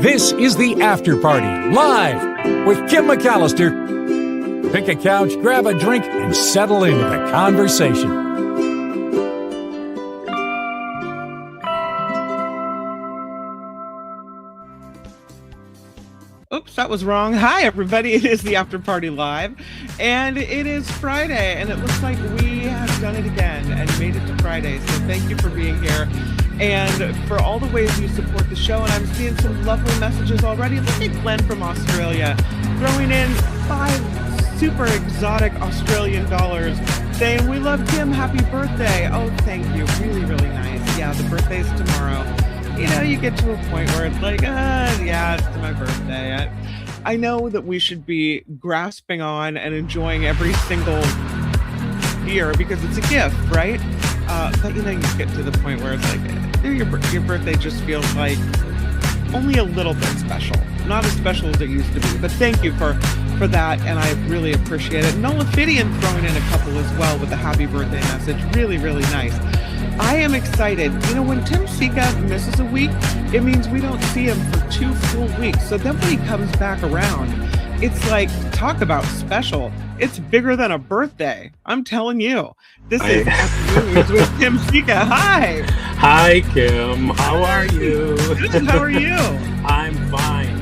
This is The After Party, live with Kim McAllister. Pick a couch, grab a drink, and settle into the conversation. Oops, that was wrong. Hi, everybody. It is The After Party Live, and it is Friday, and it looks like we have done it again and made it to Friday. So thank you for being here and for all the ways you support the show. And I'm seeing some lovely messages already. Look at Glenn from Australia throwing in 5 super exotic Australian dollars saying, "We love Kim, happy birthday." Oh, thank you. Really, really nice. Yeah, the birthday's tomorrow. You know, you get to a point where it's like, yeah, it's my birthday. I know that we should be grasping on and enjoying every single year because it's a gift, right? But you know, you get to the point where it's like, your birthday just feels like only a little bit special. Not as special as it used to be. But thank you for that, and I really appreciate it. Nola Fidian throwing in a couple as well with a happy birthday message. Really, really nice. I am excited. You know, when Tim Sika misses a week, it means we don't see him for 2 full weeks. So then when he comes back around, it's like, talk about special. It's bigger than a birthday. I'm telling you. This is Afternoons with Tim Sika. Hi. Hi, Kim. How are you? Good. How are you? I'm fine.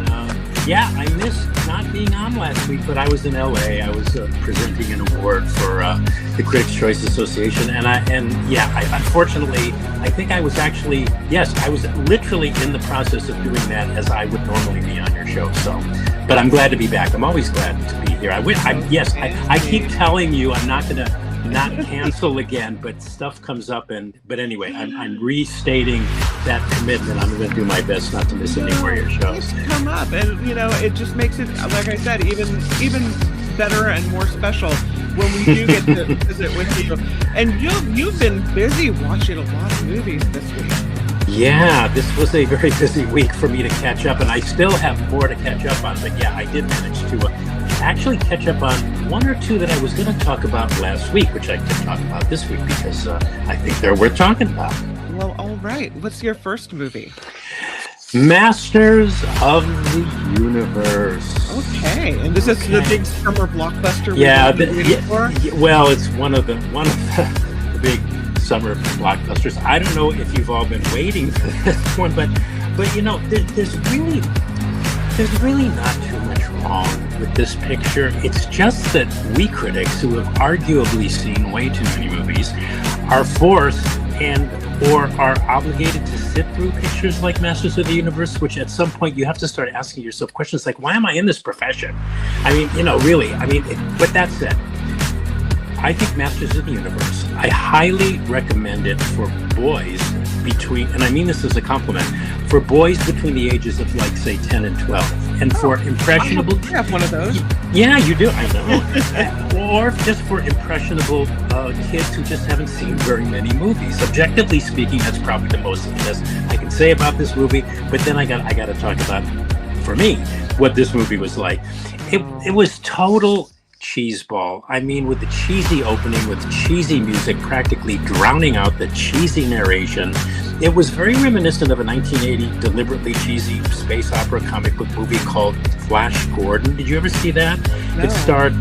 Yeah, I missed not being on last week, but I was in LA. I was presenting an award for the Critics' Choice Association, and unfortunately, I think I was actually, yes, I was literally in the process of doing that as I would normally be on your show. So, but I'm glad to be back. I'm always glad to be here. I keep telling you I'm not going to not cancel again, but stuff comes up, but anyway, I'm restating that commitment. I'm going to do my best not to miss any more of your shows. It's come up, and you know, it just makes it, like I said, even better and more special when we do get to visit with you. And you've been busy watching a lot of movies this week. Yeah, this was a very busy week for me to catch up, and I still have more to catch up on. But yeah, I did manage to actually catch up on 1 or 2 that I was going to talk about last week, which I can talk about this week because I think they're worth talking about. Well, all right. What's your first movie? Masters of the Universe. Okay, and this is the big summer blockbuster. Well, it's one of the big summer blockbusters. I don't know if you've all been waiting for this one, but you know, there's really not too much wrong with this picture. It's just that we critics who have arguably seen way too many movies are forced or are obligated to sit through pictures like Masters of the Universe, which at some point you have to start asking yourself questions like, why am I in this profession? I mean, you know, really, but that said, I think Masters of the Universe, I highly recommend it for boys and I mean this as a compliment, for boys between the ages of, like, say, 10 and 12. And for impressionable... I have one of those. Yeah, you do, I know. Or just for impressionable kids who just haven't seen very many movies. Objectively speaking, that's probably the most I can say about this movie, but then I got to talk about, for me, what this movie was like. It was total cheeseball. I mean, with the cheesy opening, with cheesy music practically drowning out the cheesy narration. It was very reminiscent of a 1980 deliberately cheesy space opera comic book movie called Flash Gordon. Did you ever see that? No, it starred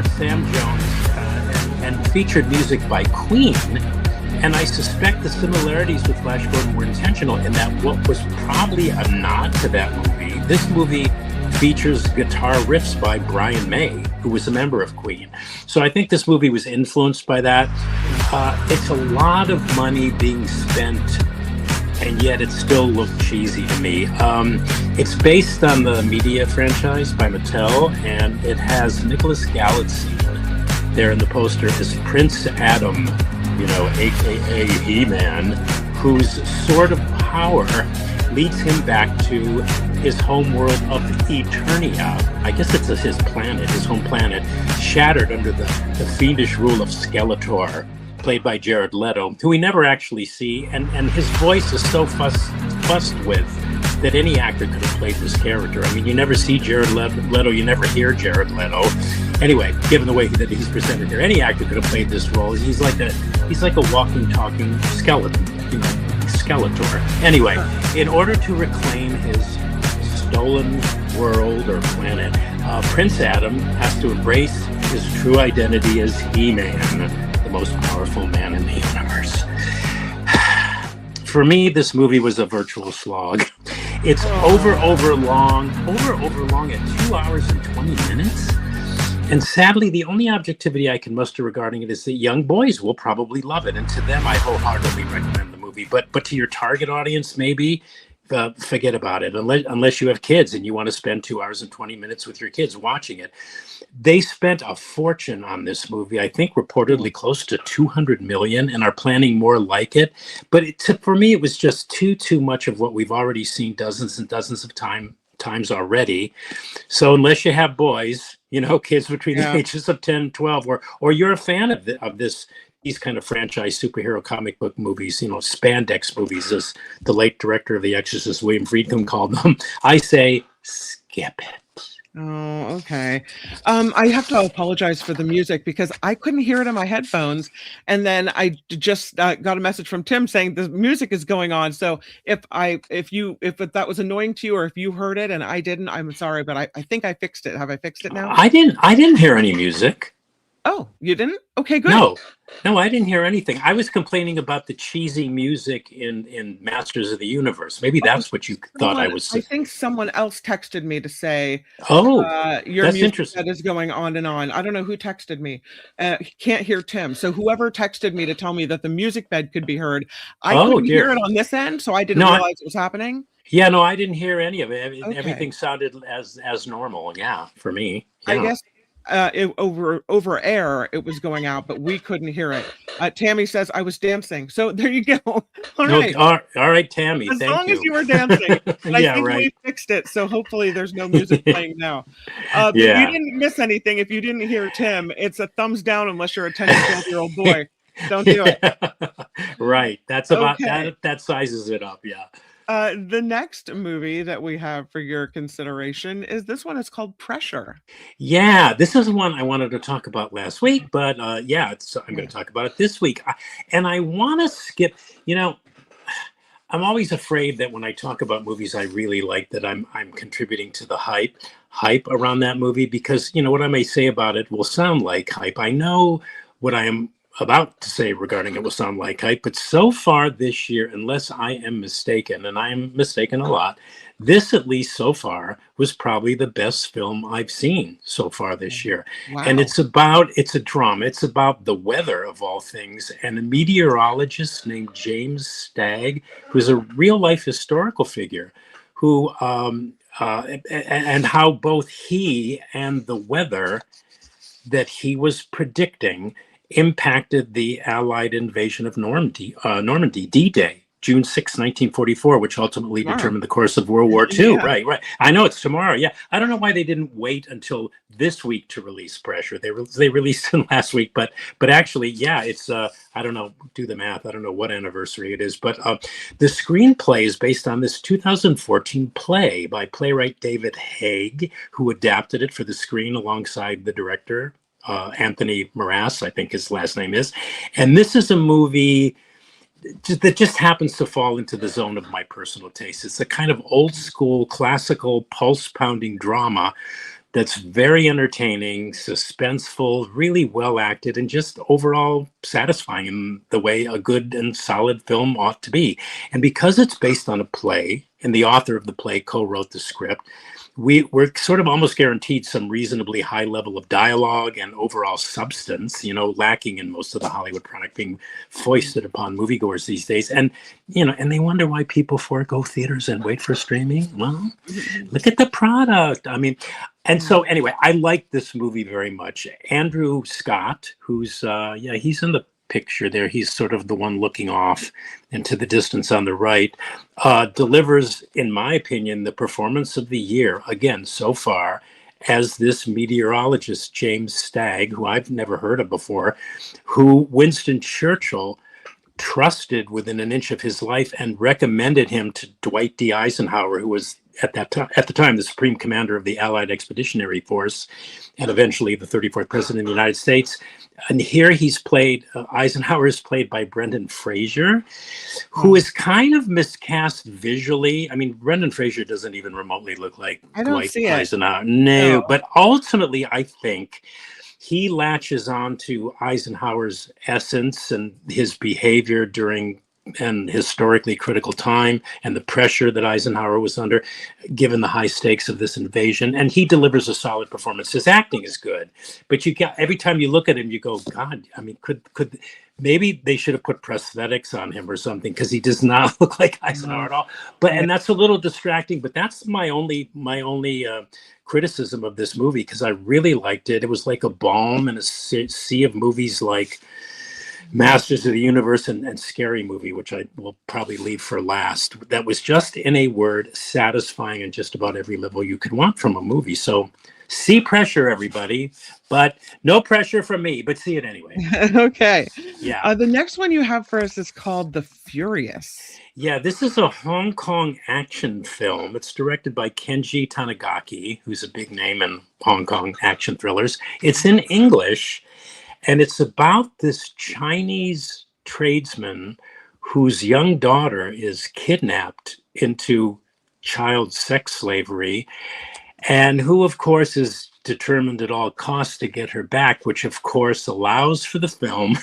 Sam Jones and featured music by Queen. And I suspect the similarities with Flash Gordon were intentional in that what was probably a nod to that movie. This movie features guitar riffs by Brian May, who was a member of Queen. So I think this movie was influenced by that. It's a lot of money being spent, and yet it still looked cheesy to me. It's based on the Media franchise by Mattel, and it has Nicholas Galitzine there in the poster as Prince Adam, you know, aka He-Man, whose sword of power leads him back to his home world of Eternia. I guess it's his planet, his home planet, shattered under the fiendish rule of Skeletor, played by Jared Leto, who we never actually see, and his voice is so fussed with that any actor could have played this character. I mean, you never see Jared Leto, you never hear Jared Leto. Anyway, given the way that he's presented here, any actor could have played this role. He's like a walking, talking skeleton, you know, Skeletor. Anyway, in order to reclaim his stolen world or planet, Prince Adam has to embrace his true identity as He-Man, the most powerful man in the universe. For me, this movie was a virtual slog. It's over long at 2 hours and 20 minutes. And sadly, the only objectivity I can muster regarding it is that young boys will probably love it. And to them, I wholeheartedly recommend the movie. But to your target audience, maybe, forget about it. Unless you have kids and you want to spend 2 hours and 20 minutes with your kids watching it. They spent a fortune on this movie, I think reportedly close to 200 million, and are planning more like it. But for me, it was just too much of what we've already seen dozens and dozens of times already. So unless you have boys, kids between the ages of 10 and 12, or you're a fan of these kind of franchise superhero comic book movies, spandex movies, as the late director of The Exorcist, William Friedkin, called them, I say skip it. Oh, okay. I have to apologize for the music because I couldn't hear it on my headphones. And then I just got a message from Tim saying the music is going on. So if that was annoying to you, or if you heard it and I didn't, I'm sorry, but I think I fixed it. Have I fixed it now? I didn't hear any music. Oh, you didn't? Okay, good. No, I didn't hear anything. I was complaining about the cheesy music in Masters of the Universe. Maybe that's what you thought I was. I think someone else texted me to say, your that's music interesting. that is going on and on. I don't know who texted me. Can't hear Tim. So whoever texted me to tell me that the music bed could be heard, I couldn't hear it on this end, so I didn't realize it was happening. Yeah, no, I didn't hear any of it. Everything sounded as normal. Yeah, for me. Yeah. I guess. Over air, it was going out, but we couldn't hear it. Tammy says I was dancing, so there you go. All right, all right, Tammy. As long as you were dancing, and I think right. we fixed it. So hopefully, there's no music playing now. But you didn't miss anything. If you didn't hear Tim, it's a thumbs down unless you're a 10 to 12-year-old boy. Don't do it. Right. That's about that sizes it up. Yeah. The next movie that we have for your consideration is this one. It's called Pressure. Yeah, this is one I wanted to talk about last week, but I'm going to talk about it this week. And I want to skip, I'm always afraid that when I talk about movies I really like, that I'm contributing to the hype around that movie, because, what I may say about it will sound like hype. I know what I am about to say regarding it will sound like hype, but so far this year, unless I am mistaken, and I am mistaken a lot, this, at least so far, was probably the best film I've seen so far this year. Wow. And it's a drama. It's about the weather, of all things, and a meteorologist named James Stagg, who's a real life historical figure, who and how both he and the weather that he was predicting impacted the Allied invasion of Normandy, D-Day, June 6, 1944, which ultimately determined the course of World War II. Yeah. Right. I know it's tomorrow. Yeah. I don't know why they didn't wait until this week to release Pressure. They released it last week, but actually, yeah, it's, I don't know, do the math. I don't know what anniversary it is, but the screenplay is based on this 2014 play by playwright David Haig, who adapted it for the screen alongside the director, Anthony Morass, I think his last name is. And this is a movie that just happens to fall into the zone of my personal taste. It's a kind of old school, classical, pulse-pounding drama that's very entertaining, suspenseful, really well acted, and just overall satisfying in the way a good and solid film ought to be. And because it's based on a play, and the author of the play co-wrote the script, we're sort of almost guaranteed some reasonably high level of dialogue and overall substance, lacking in most of the Hollywood product being foisted upon moviegoers these days. And, and they wonder why people forego theaters and wait for streaming. Well, look at the product. I mean, and so anyway, I like this movie very much. Andrew Scott, who's, he's in the picture there. He's sort of the one looking off into the distance on the right, delivers, in my opinion, the performance of the year, again, so far, as this meteorologist, James Stagg, who I've never heard of before, who Winston Churchill trusted within an inch of his life and recommended him to Dwight D. Eisenhower, who was at the time, the Supreme Commander of the Allied Expeditionary Force, and eventually the 34th President of the United States. And here he's played, Eisenhower is played by Brendan Fraser, who is kind of miscast visually. I mean, Brendan Fraser doesn't even remotely look like Dwight Eisenhower. No, but ultimately, I think he latches on to Eisenhower's essence and his behavior during an historically critical time and the pressure that Eisenhower was under, given the high stakes of this invasion. And he delivers a solid performance. His acting is good, but every time you look at him, you go, God, I mean, could maybe they should have put prosthetics on him or something, because he does not look like Eisenhower at all. But and that's a little distracting. But that's my only criticism of this movie, because I really liked it. It was like a balm in a sea of movies like Masters of the Universe and Scary Movie, which I will probably leave for last. That was just, in a word, satisfying on just about every level you could want from a movie. So see Pressure, everybody, but no pressure from me, but see it anyway. Okay. Yeah. The next one you have for us is called The Furious. Yeah, this is a Hong Kong action film. It's directed by Kenji Tanigaki, who's a big name in Hong Kong action thrillers. It's in English. And it's about this Chinese tradesman whose young daughter is kidnapped into child sex slavery, and who, of course, is determined at all costs to get her back, which, of course, allows for the film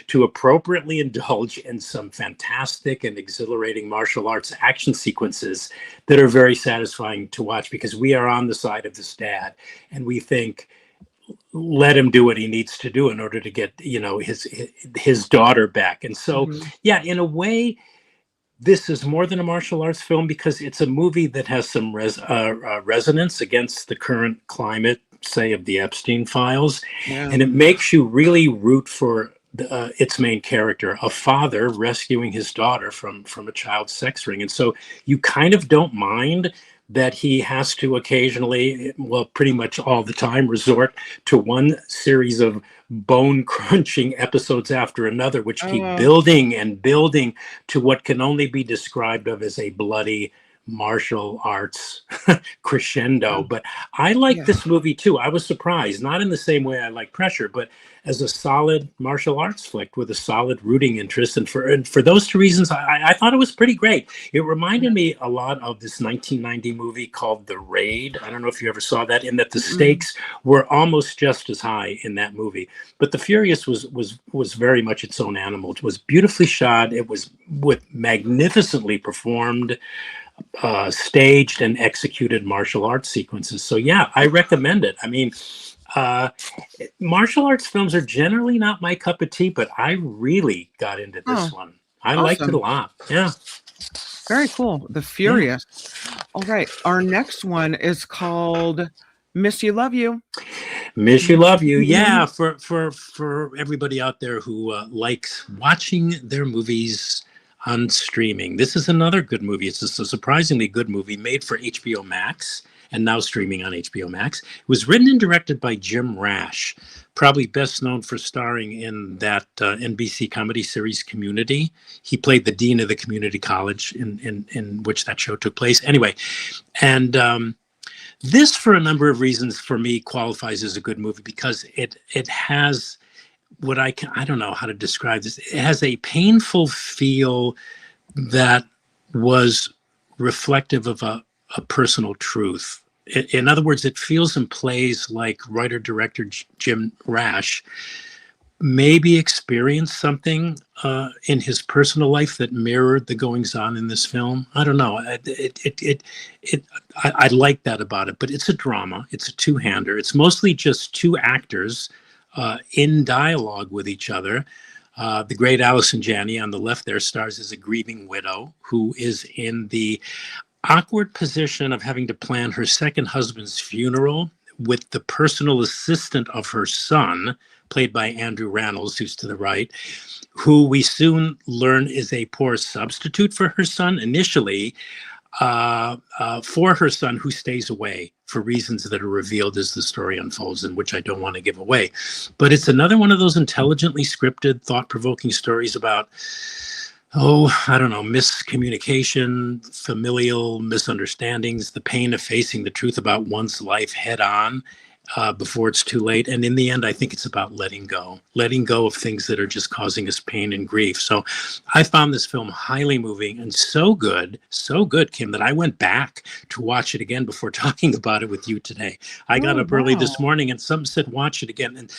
to appropriately indulge in some fantastic and exhilarating martial arts action sequences that are very satisfying to watch, because we are on the side of this dad, and we think, let him do what he needs to do in order to get, his daughter back. And so, yeah, in a way, this is more than a martial arts film, because it's a movie that has some resonance against the current climate, say, of the Epstein files. Yeah. And it makes you really root for its main character, a father rescuing his daughter from a child sex ring. And so you kind of don't mind that he has to occasionally, well, pretty much all the time, resort to one series of bone-crunching episodes after another, which keep building and building to what can only be described of as a bloody martial arts crescendo. But I like this movie too. I was surprised, not in the same way I like Pressure, but as a solid martial arts flick with a solid rooting interest. And for those two reasons, I thought it was pretty great. It reminded me a lot of this 1990 movie called The Raid. I don't know if you ever saw that, in that the stakes were almost just as high in that movie. But The Furious was very much its own animal. It was beautifully shot. It was with magnificently performed, staged and executed martial arts sequences. So yeah, I recommend it. I mean, martial arts films are generally not my cup of tea, but I really got into this one. I liked it a lot. Yeah. Very cool. The Furious. Yeah. All right. Our next one is called Miss You Love You. Miss You Love You. Yeah. For everybody out there who likes watching their movies on streaming, this is another good movie. It's a surprisingly good movie made for HBO Max and now streaming on HBO Max. It was written and directed by Jim Rash, probably best known for starring in that NBC comedy series Community. He played the dean of the community college in which that show took place. Anyway, and this, for a number of reasons, for me, qualifies as a good movie, because it has what I don't know how to describe this. It has a painful feel that was reflective of a personal truth. In other words, it feels and plays like writer-director Jim Rash maybe experienced something in his personal life that mirrored the goings-on in this film. I don't know. I like that about it, but it's a drama. It's a two-hander. It's mostly just two actors in dialogue with each other. The great Allison Janney on the left there stars as a grieving widow who is in the awkward position of having to plan her second husband's funeral with the personal assistant of her son, played by Andrew Rannells, who's to the right, who we soon learn is a poor substitute for her son initially, for her son, who stays away for reasons that are revealed as the story unfolds, and which I don't want to give away. But it's another one of those intelligently scripted, thought-provoking stories about I don't know, miscommunication, familial misunderstandings, the pain of facing the truth about one's life head on before it's too late. And in the end, I think it's about letting go of things that are just causing us pain and grief. So I found this film highly moving and so good, Kim, that I went back to watch it again before talking about it with you today. I got up early this morning and some said, watch it again. And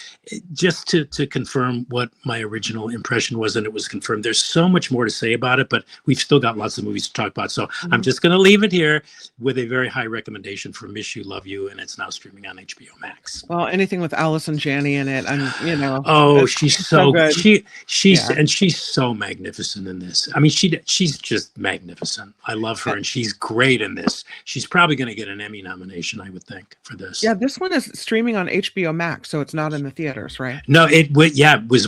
just to confirm what my original impression was, and it was confirmed, there's so much more to say about it, but we've still got lots of movies to talk about. So I'm just going to leave it here with a very high recommendation for Miss You, Love You, and it's now streaming on HBO Max. Well, anything with Allison Janney in it, and she's so good. She's Yeah. and she's so magnificent in this. I mean, she's just magnificent. I love her, and she's great in this. She's probably going to get an Emmy nomination, I would think, for this. Yeah, this one is streaming on HBO Max, so it's not in the theaters, right? No, it was.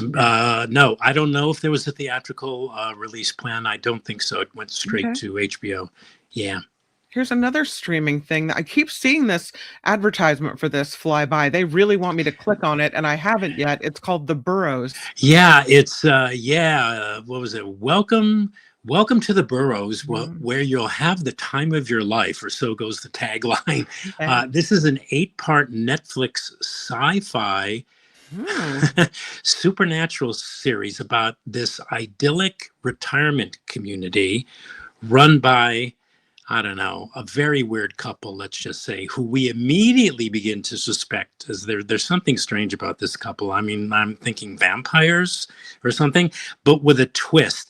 No, I don't know if there was a theatrical release plan. I don't think so. It went straight to HBO. Yeah. Here's another streaming thing that I keep seeing this advertisement for this fly by. They really want me to click on it, and I haven't yet. It's called The Burrows. Yeah, it's what was it? Welcome to the Burrows, where you'll have the time of your life, or so goes the tagline. This is an 8-part Netflix sci-fi supernatural series about this idyllic retirement community run by, I don't know, a very weird couple, let's just say, who we immediately begin to suspect as there's something strange about this couple. I mean, I'm thinking vampires or something, but with a twist,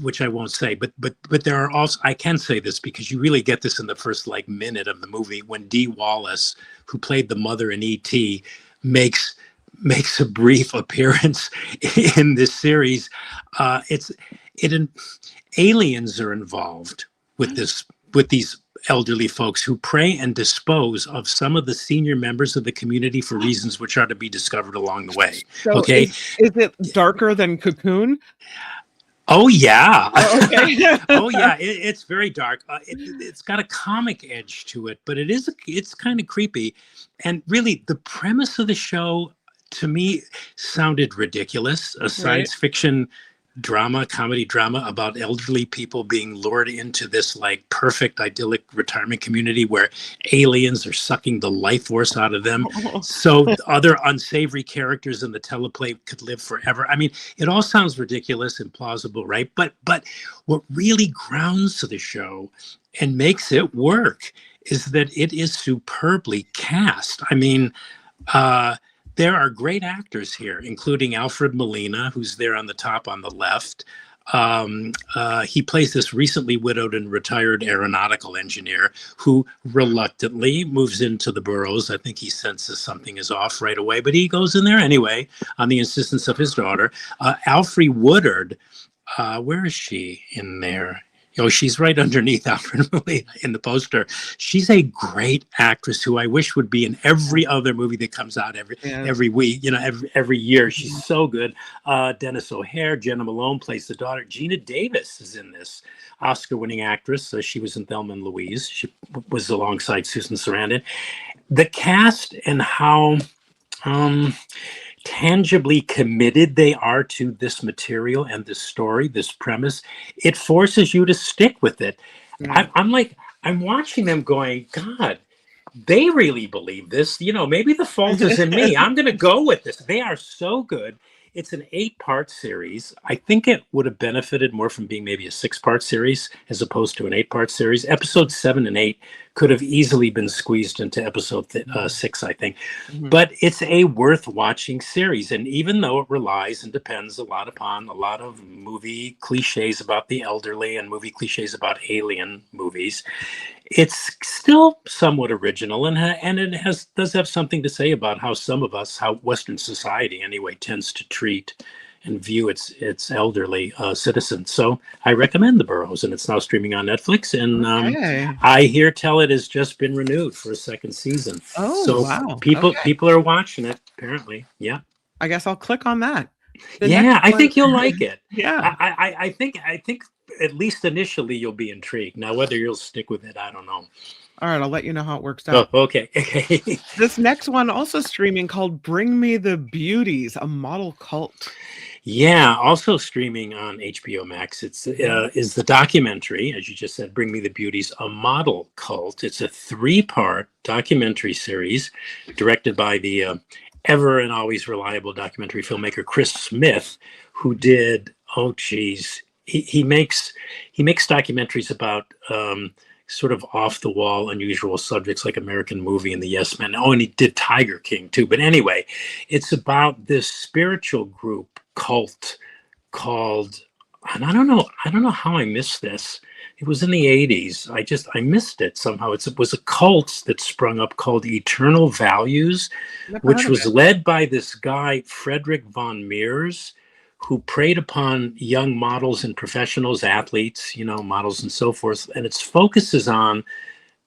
which I won't say. But there are also, I can say this because you really get this in the first minute of the movie when Dee Wallace, who played the mother in E.T., makes a brief appearance in this series. Aliens are involved with these elderly folks who prey and dispose of some of the senior members of the community for reasons which are to be discovered along the way. So okay, is it darker than Cocoon? Oh yeah. Oh, okay. Oh yeah, it's very dark. It's got a comic edge to it, but it's kind of creepy. And really, the premise of the show to me sounded ridiculous. A science fiction comedy drama about elderly people being lured into this perfect idyllic retirement community where aliens are sucking the life force out of them so other unsavory characters in the teleplay could live forever. I mean, it all sounds ridiculous and plausible, right? But what really grounds the show and makes it work is that it is superbly cast. I mean, there are great actors here, including Alfred Molina, who's there on the top on the left. He plays this recently widowed and retired aeronautical engineer who reluctantly moves into the Burrows. I think he senses something is off right away, but he goes in there anyway on the insistence of his daughter. Alfre Woodard, where is she in there? She's right underneath Alfred Molina in the poster. She's a great actress who I wish would be in every other movie that comes out every week, every year. She's so good. Dennis O'Hare, Jenna Malone plays the daughter. Gina Davis is in this, Oscar-winning actress. She was in Thelma and Louise. She was alongside Susan Sarandon. The cast and how tangibly committed they are to this material and this story, this premise, it forces you to stick with it. I'm watching them going, God, they really believe this. Maybe the fault is in me. I'm going to go with this. They are so good. It's an 8-part series. I think it would have benefited more from being maybe a 6-part series as opposed to an 8-part series. Episodes 7 and 8 could have easily been squeezed into episode 6, I think. But it's a worth watching series. And even though it relies and depends a lot upon a lot of movie cliches about the elderly and movie cliches about alien movies, it's still somewhat original, and it does have something to say about how how Western society anyway tends to treat and view its elderly citizens. So I recommend The Burrows, and it's now streaming on Netflix. And I hear tell it has just been renewed for a 2nd season. Oh, so wow! People are watching it apparently. Yeah. I guess I'll click on that. I think you'll like it. Yeah. I think at least initially you'll be intrigued. Now, whether you'll stick with it, I don't know. All right, I'll let you know how it works out. Oh, okay. This next one also streaming called Bring Me the Beauties, a model cult. Yeah, also streaming on HBO Max. It's is the documentary, as you just said, "Bring Me the Beauties," a model cult. It's a three-part documentary series directed by the ever and always reliable documentary filmmaker Chris Smith, who did, oh geez, he makes documentaries about sort of off the wall, unusual subjects like American Movie and the Yes Men. Oh, and he did Tiger King too. But anyway, it's about this spiritual group cult called, and I don't know how I missed this. It was in the 80s. I missed it somehow. It was a cult that sprung up called Eternal Values, Never heard which of was it. led by this guy, Frederick von Meers, who preyed upon young models and professionals, athletes, models and so forth. And its focus is on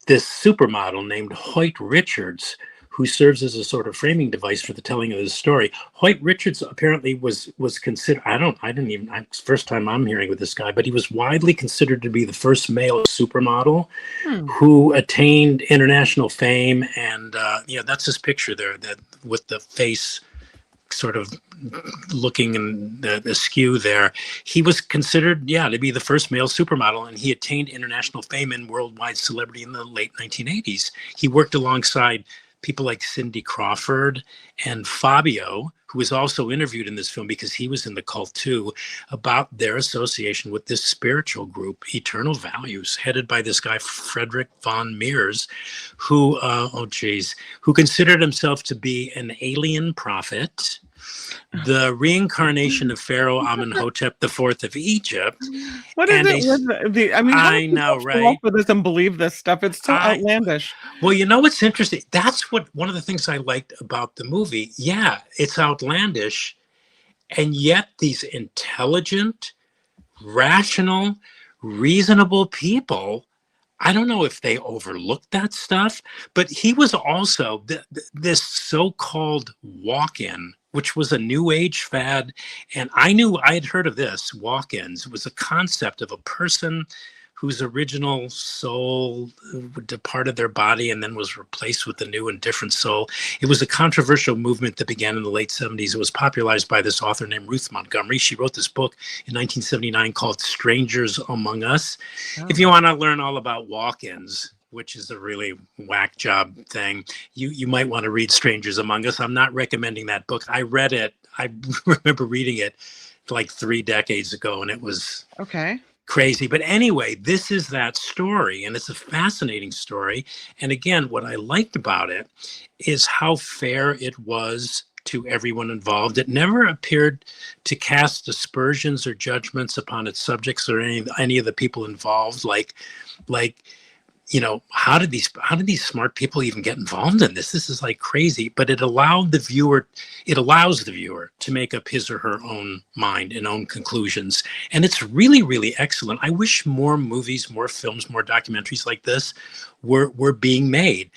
this supermodel named Hoyt Richards, who serves as a sort of framing device for the telling of the story. Hoyt Richards apparently was considered, first time I'm hearing with this guy, but he was widely considered to be the first male supermodel who attained international fame. And that's his picture there, that with the face sort of looking and the askew there. He was considered, to be the first male supermodel, and he attained international fame and worldwide celebrity in the late 1980s. He worked alongside people like Cindy Crawford and Fabio, who was also interviewed in this film because he was in the cult too, about their association with this spiritual group, Eternal Values, headed by this guy, Frederick von Meers, who, who considered himself to be an alien prophet, the reincarnation of Pharaoh Amenhotep IV of Egypt. What is it with the? I mean, how I do know, people right? fall for this and believe this stuff? It's so outlandish. Well, you know what's interesting? That's one of the things I liked about the movie. Yeah, it's outlandish, and yet these intelligent, rational, reasonable people, I don't know if they overlooked that stuff, but he was also this so-called walk-in, which was a new age fad. And I had heard of this, walk-ins. It was a concept of a person whose original soul departed their body and then was replaced with a new and different soul. It was a controversial movement that began in the late 70s. It was popularized by this author named Ruth Montgomery. She wrote this book in 1979 called Strangers Among Us. Oh. If you want to learn all about walk-ins, which is a really whack job thing, you might want to read Strangers Among Us. I'm not recommending that book. I read it. I remember reading it like 3 decades ago, and it was crazy. But anyway, this is that story, and it's a fascinating story. And again, what I liked about it is how fair it was to everyone involved. It never appeared to cast aspersions or judgments upon its subjects or any of the people involved. Like, how did these smart people even get involved in this? This is like crazy. But it allows the viewer to make up his or her own mind and own conclusions. And it's really, really excellent. I wish more movies, more films, more documentaries like this were being made.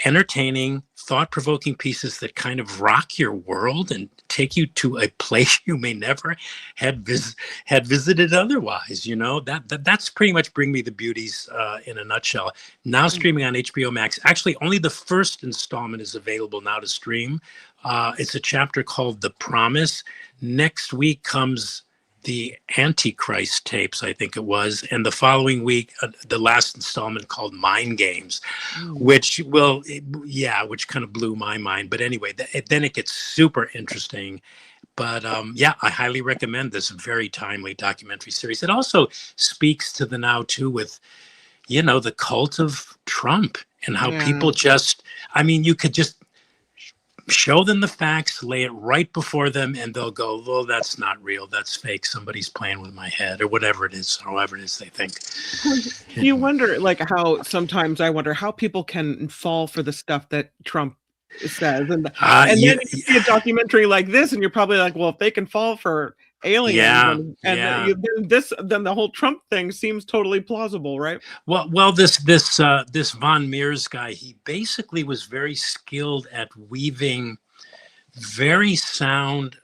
Entertaining, thought-provoking pieces that kind of rock your world and take you to a place you may never had visited otherwise. That's pretty much Bring Me the Beauties in a nutshell. Now streaming on HBO Max. Actually, only the first installment is available now to stream. It's a chapter called The Promise. Next week comes the Antichrist tapes, I think it was, and the following week, the last installment called Mind Games, which kind of blew my mind. But anyway, then it gets super interesting. But I highly recommend this very timely documentary series. It also speaks to the now too with, the cult of Trump and how people you could just show them the facts, lay it right before them, and they'll go, well, that's not real. That's fake. Somebody's playing with my head, or whatever it is, however it is they think. You wonder, sometimes I wonder how people can fall for the stuff that Trump says. And then you see a documentary like this, and you're probably like, well, if they can fall for aliens, then the whole Trump thing seems totally plausible, right? Well, this von Meers guy, he basically was very skilled at weaving very sound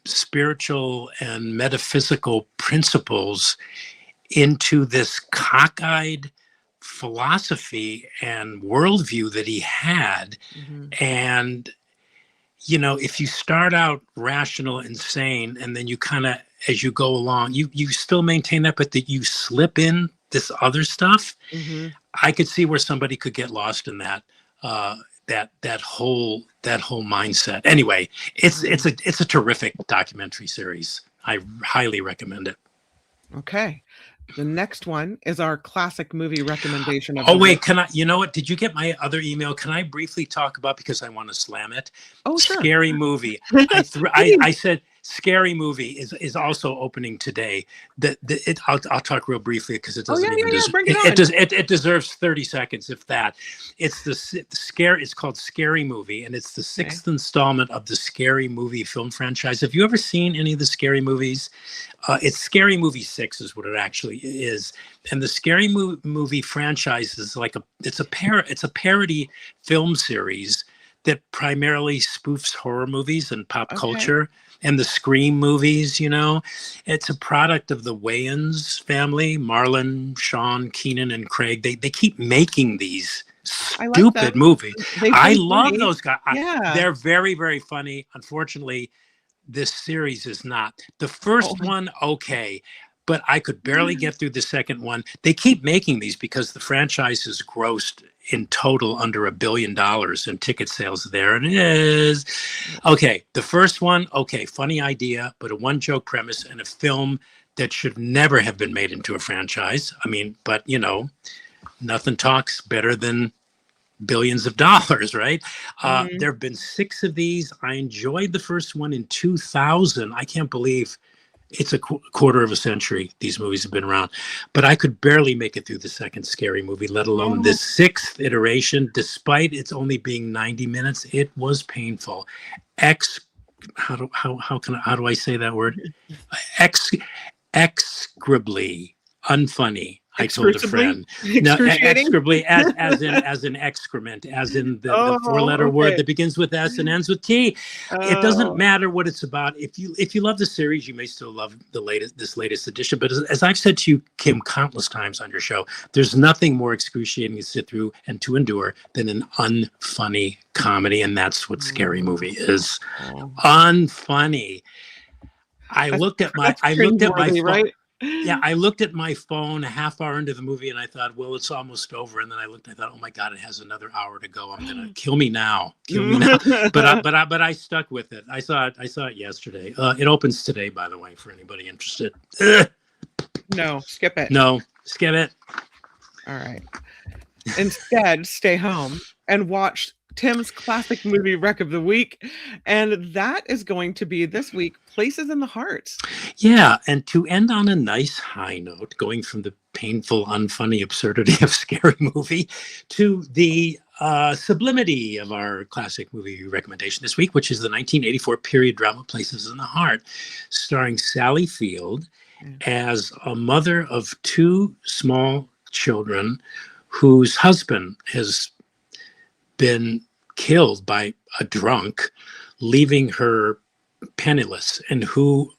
spiritual and metaphysical principles into this cockeyed philosophy and worldview that he had. And if you start out rational and sane, and then you kind of, as you go along, you still maintain that, but that you slip in this other stuff, I could see where somebody could get lost in that. That whole mindset. Anyway, it's a terrific documentary series. I highly recommend it. Okay. The next one is our classic movie recommendation of Oh, the wait, week. can I, you know what? Did you get my other email? Can I briefly talk about, because I want to slam it? Oh, sure. Scary Movie. I said Scary Movie is also opening today. I'll talk real briefly because it doesn't Bring it on. it deserves 30 seconds, if that. It's it's called Scary Movie, and it's the sixth installment of the Scary Movie film franchise. Have you ever seen any of the Scary Movies? It's Scary Movie 6 is what it actually is. And the Scary Movie franchise is it's a parody film series that primarily spoofs horror movies and pop culture and the Scream movies, It's a product of the Wayans family, Marlon, Sean, Keenan, and Craig. They keep making these stupid movies. I love those guys. Yeah. They're very, very funny. Unfortunately, this series is not. The first one, okay, but I could barely get through the second one. They keep making these because the franchise has grossed in total under $1 billion in ticket sales. There it is. Okay, the first one, okay, funny idea, but a one-joke premise and a film that should never have been made into a franchise. I mean, but nothing talks better than billions of dollars, right? There have been 6 of these. I enjoyed the first one in 2000. I can't believe it's a quarter of a century these movies have been around, but I could barely make it through the second Scary Movie, let alone this 6th iteration. Despite its only being 90 minutes, it was painful. How do I say that word? Execrably unfunny. I told a friend. No, execrably, as in excrement, as in the 4-letter word that begins with S and ends with T. It doesn't matter what it's about. If you love the series, you may still love this latest edition. But as I've said to you, Kim, countless times on your show, there's nothing more excruciating to sit through and to endure than an unfunny comedy, and that's what Scary Movie is. Unfunny. I looked at my phone. Right? Yeah, I looked at my phone a half hour into the movie and I thought, well, it's almost over. And then I thought, oh my God, it has another hour to go. I'm gonna kill me now. But I stuck with it. I saw it yesterday. It opens today, by the way, for anybody interested. No, skip it. No, skip it. All right. Instead, stay home and watch Tim's classic movie rec of the week, and that is going to be this week, Places in the Heart. Yeah, and to end on a nice high note, going from the painful, unfunny absurdity of Scary Movie to the sublimity of our classic movie recommendation this week, which is the 1984 period drama Places in the Heart, starring Sally Field as a mother of 2 small children whose husband has been killed by a drunk, leaving her penniless, and who,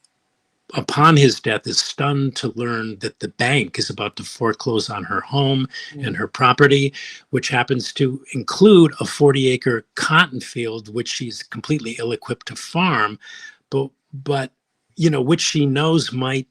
upon his death, is stunned to learn that the bank is about to foreclose on her home and her property, which happens to include a 40-acre cotton field, which she's completely ill-equipped to farm, but which she knows might,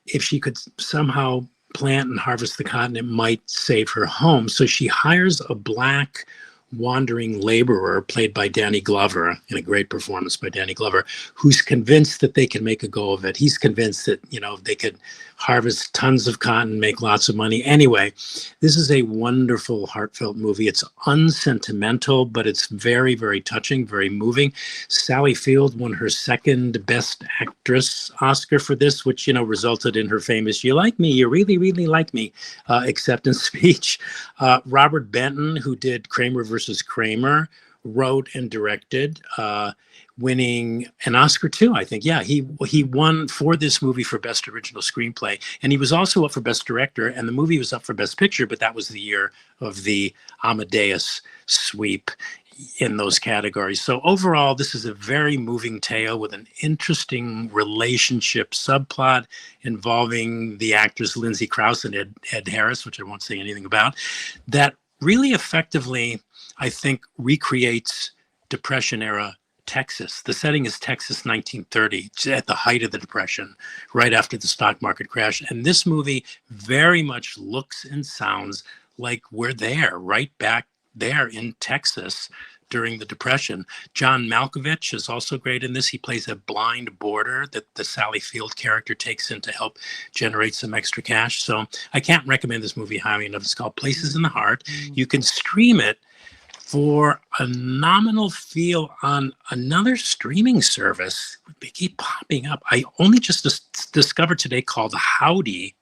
if she could somehow plant and harvest the cotton, it might save her home. So she hires a black wandering laborer played by Danny Glover, in a great performance by Danny Glover, who's convinced that they can make a go of it. He's convinced that, they could harvest tons of cotton, make lots of money. Anyway, this is a wonderful, heartfelt movie. It's unsentimental, but it's very, very touching, very moving. Sally Field won her second Best Actress Oscar for this, which, resulted in her famous "You like me, you really, really like me" acceptance speech. Robert Benton, who did Kramer versus Kramer, wrote and directed, winning an Oscar too, I think. Yeah, he won for this movie for Best Original Screenplay, and he was also up for Best Director, and the movie was up for Best Picture, but that was the year of the Amadeus sweep in those categories. So overall, this is a very moving tale with an interesting relationship subplot involving the actors Lindsay Krause and Ed Harris, which I won't say anything about, that really effectively, I think, recreates Depression-era Texas. The setting is Texas 1930, at the height of the Depression, right after the stock market crash. And this movie very much looks and sounds like we're there, right back there in Texas during the Depression. John Malkovich is also great in this. He plays a blind boarder that the Sally Field character takes in to help generate some extra cash. So I can't recommend this movie highly enough. It's called Places in the Heart. You can stream it for a nominal fee on another streaming service. They keep popping up. I only just discovered today called Howdy.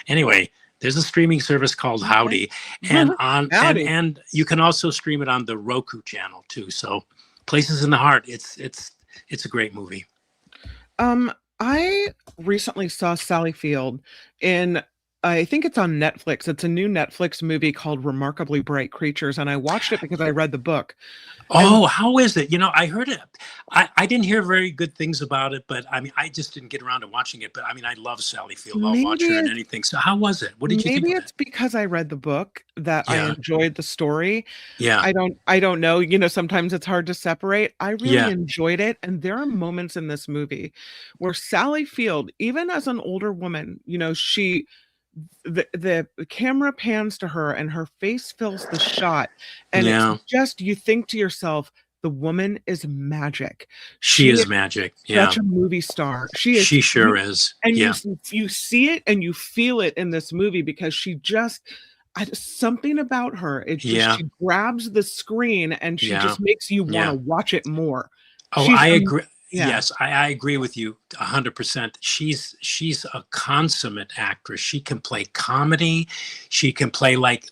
Anyway, there's a streaming service called Howdy, and and you can also stream it on the Roku channel too. So, Places in the Heart. It's a great movie. I recently saw Sally Field in, I think it's on Netflix. It's a new Netflix movie called Remarkably Bright Creatures, and I watched it because I read the book. Oh, how is it? I heard it. I didn't hear very good things about it, but I mean, I just didn't get around to watching it. But I mean, I love Sally Field. I'll watch her in anything. So how was it? What did you think? Maybe it's because I read the book that I enjoyed the story. Yeah. I don't know. Sometimes it's hard to separate. I really enjoyed it. And there are moments in this movie where Sally Field, even as an older woman, the camera pans to her and her face fills the shot, and it's just, you think to yourself, the woman is magic. She is magic. Such a movie star. She sure is. And you see it and you feel it in this movie because she just, something about her. It's just, she grabs the screen and she just makes you want to watch it more. Oh, I agree. Yeah. Yes, I agree with you 100%. She's a consummate actress. She can play comedy. She can play like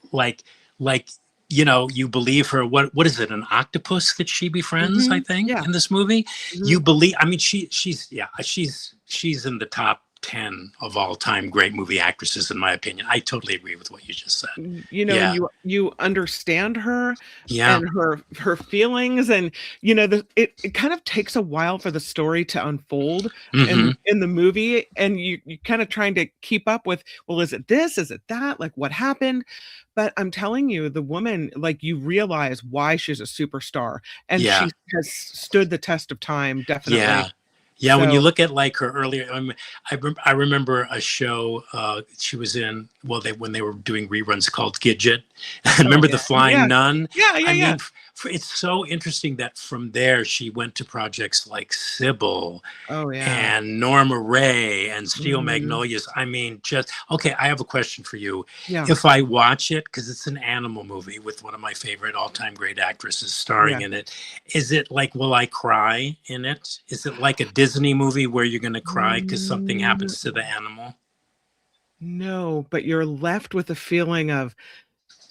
you believe her. What is it? An octopus that she befriends? I think in this movie, you believe. I mean, she's in the top 10 of all time great movie actresses, in my opinion. I totally agree with what you just said. You understand her and her feelings, and it kind of takes a while for the story to unfold in the movie, and you kind of trying to keep up with, well, is it this, is it that, like what happened? But I'm telling you, the woman, like, you realize why she's a superstar, and she has stood the test of time, definitely. Yeah, so, when you look at like her earlier, I remember a show she was in. Well, when they were doing reruns called Gidget. Remember The Flying Nun? I mean, it's so interesting that from there she went to projects like Sybil, and Norma Ray and Steel Magnolias. I mean, I have a question for you. If I watch it, because it's an animal movie with one of my favorite all-time great actresses starring in it, is it like, will I cry in it? Is it like a Disney movie where you're going to cry because something happens to the animal? No, but you're left with a feeling of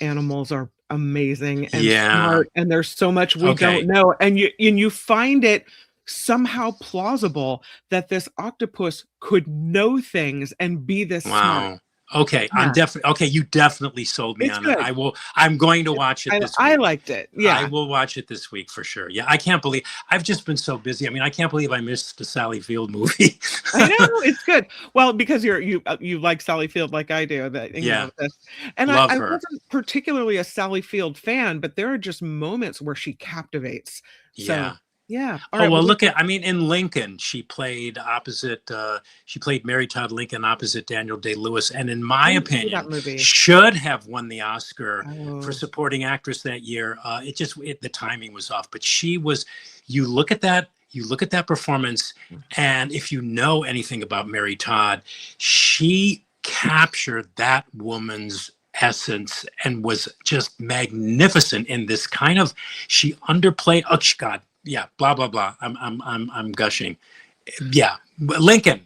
animals are amazing and smart, and there's so much we don't know, and you find it somehow plausible that this octopus could know things and be this smart. Okay, I'm definitely okay. You definitely sold me on it. I'm going to watch it this week. I liked it. Yeah, I will watch it this week for sure. Yeah, I can't believe I've just been so busy. I mean, I can't believe I missed the Sally Field movie. I know, it's good. Well, because you like Sally Field like I do. And I wasn't particularly a Sally Field fan, but there are just moments where she captivates. Yeah. Look at, in Lincoln, she played Mary Todd Lincoln opposite Daniel Day-Lewis. And in my opinion, should have won the Oscar for supporting actress that year. The timing was off, but you look at that performance. And if you know anything about Mary Todd, she captured that woman's essence and was just magnificent in this kind of, she underplayed, God. Yeah, blah blah blah. I'm gushing. Yeah, Lincoln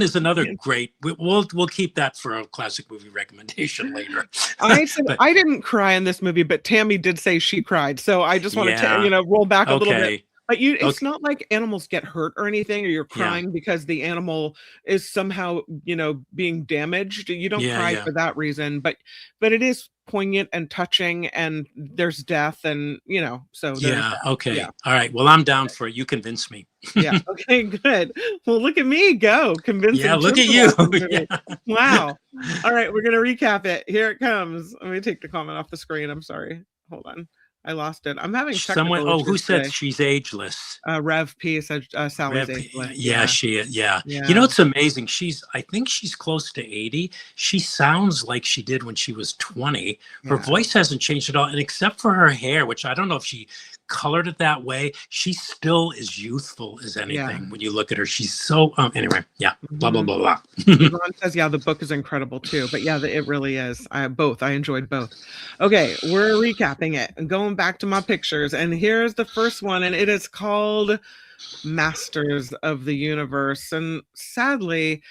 is another great. We'll keep that for a classic movie recommendation later. I didn't cry in this movie, but Tammy did say she cried. So I just want to roll back a little bit. But it's not like animals get hurt or anything, or you're crying because the animal is somehow being damaged. You don't cry for that reason, but it is poignant and touching, and there's death, and so all right, well, I'm down for it. You convinced me. Okay, good. Well, look at me go convincing. Look at you. Wow. All right, we're gonna recap it. Here it comes. Let me take the comment off the screen. I'm sorry, hold on. I lost it. I'm having Someone, technical who issues said today. she's ageless? Rev P said Sally's ageless. Yeah, yeah. You Yeah. know, it's amazing. I think she's close to 80. She sounds like she did when she was 20. Her Yeah. voice hasn't changed at all. And except for her hair, which I don't know if she colored it that way, she still is youthful as anything. Yeah. When you look at her, she's so, anyway, yeah, blah, blah, Mhm. blah, blah. Yvonne says, yeah, the book is incredible too. But yeah, it really is. I enjoyed both. Okay, we're recapping it and going back to my pictures. And here's the first one, and it is called Masters of the Universe. And sadly,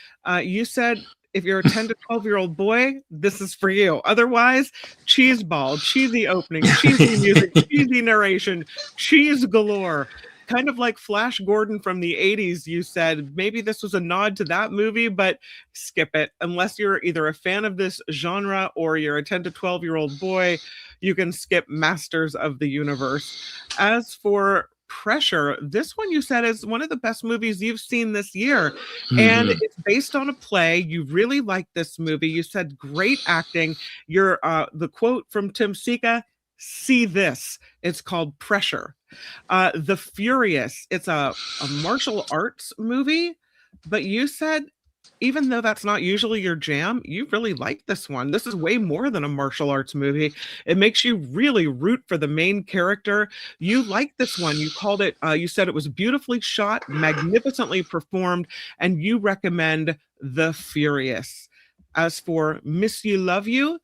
you said if you're a 10 to 12-year-old boy, this is for you. Otherwise, cheese ball, cheesy opening, cheesy music, cheesy narration, cheese galore. Kind of like Flash Gordon from the 80s, you said maybe this was a nod to that movie, but skip it. Unless you're either a fan of this genre or you're a 10 to 12-year-old boy, you can skip Masters of the Universe. As for Pressure, this one you said is one of the best movies you've seen this year. And it's based on a play. You really like this movie. You said great acting. Your the quote from Tim Sika, see this. It's called Pressure. The Furious, it's a martial arts movie, but you said even though that's not usually your jam, you really like this one. This is way more than a martial arts movie. It makes you really root for the main character. You like this one. You called it, you said it was beautifully shot, magnificently performed, and you recommend The Furious. As for Miss You Love You,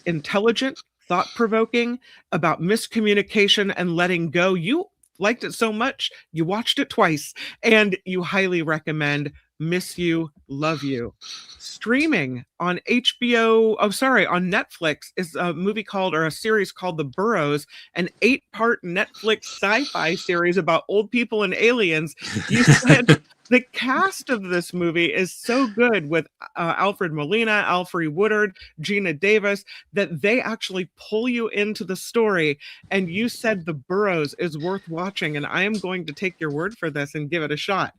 intelligent, thought-provoking, about miscommunication and letting go. You liked it so much, you watched it twice, and you highly recommend Miss You, Love You. Streaming on HBO, on Netflix is a movie called, or a series called The Burrows, an 8-part Netflix sci-fi series about old people and aliens. You said the cast of this movie is so good with Alfred Molina, Alfre Woodard, Gina Davis, that they actually pull you into the story. And you said The Burrows is worth watching, and I am going to take your word for this and give it a shot.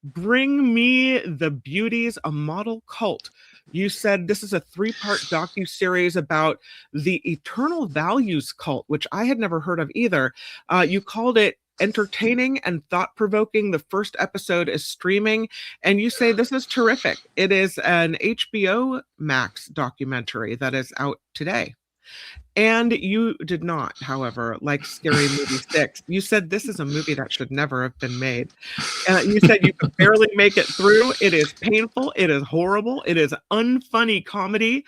Bring Me the Beauties, a model cult. You said this is a 3-part docu-series about the Eternal Values cult, which I had never heard of either. You called it entertaining and thought-provoking. The first episode is streaming, and you say this is terrific. It is an HBO Max documentary that is out today. And you did not, however, like Scary Movie 6. You said this is a movie that should never have been made. You said you could barely make it through. It is painful. It is horrible. It is unfunny comedy.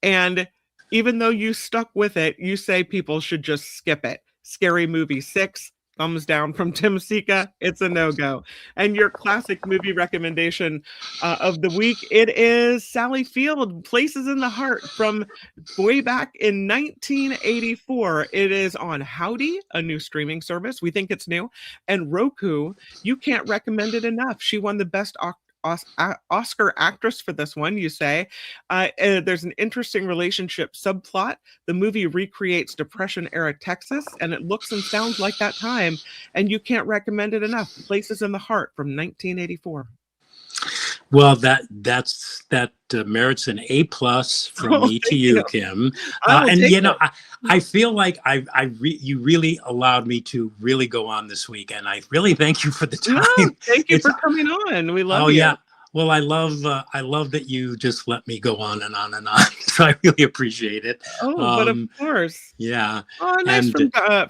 And even though you stuck with it, you say people should just skip it. Scary Movie 6. Thumbs down from Tim Sika. It's a no-go. And your classic movie recommendation of the week, it is Sally Field, Places in the Heart, from way back in 1984. It is on Howdy, a new streaming service. We think it's new. And Roku. You can't recommend it enough. She won the best Oscar actress for this one, you say. There's an interesting relationship subplot. The movie recreates Depression-era Texas, and it looks and sounds like that time, and you can't recommend it enough. Places in the Heart from 1984. Well, that merits an A+ from me to you, Kim. And you know, I feel like you really allowed me to really go on this week, and I really thank you for the time. No, thank you for coming on. We love you. Yeah. Well, I love that you just let me go on and on and on. So I really appreciate it. Oh, but of course. Yeah. Oh, nice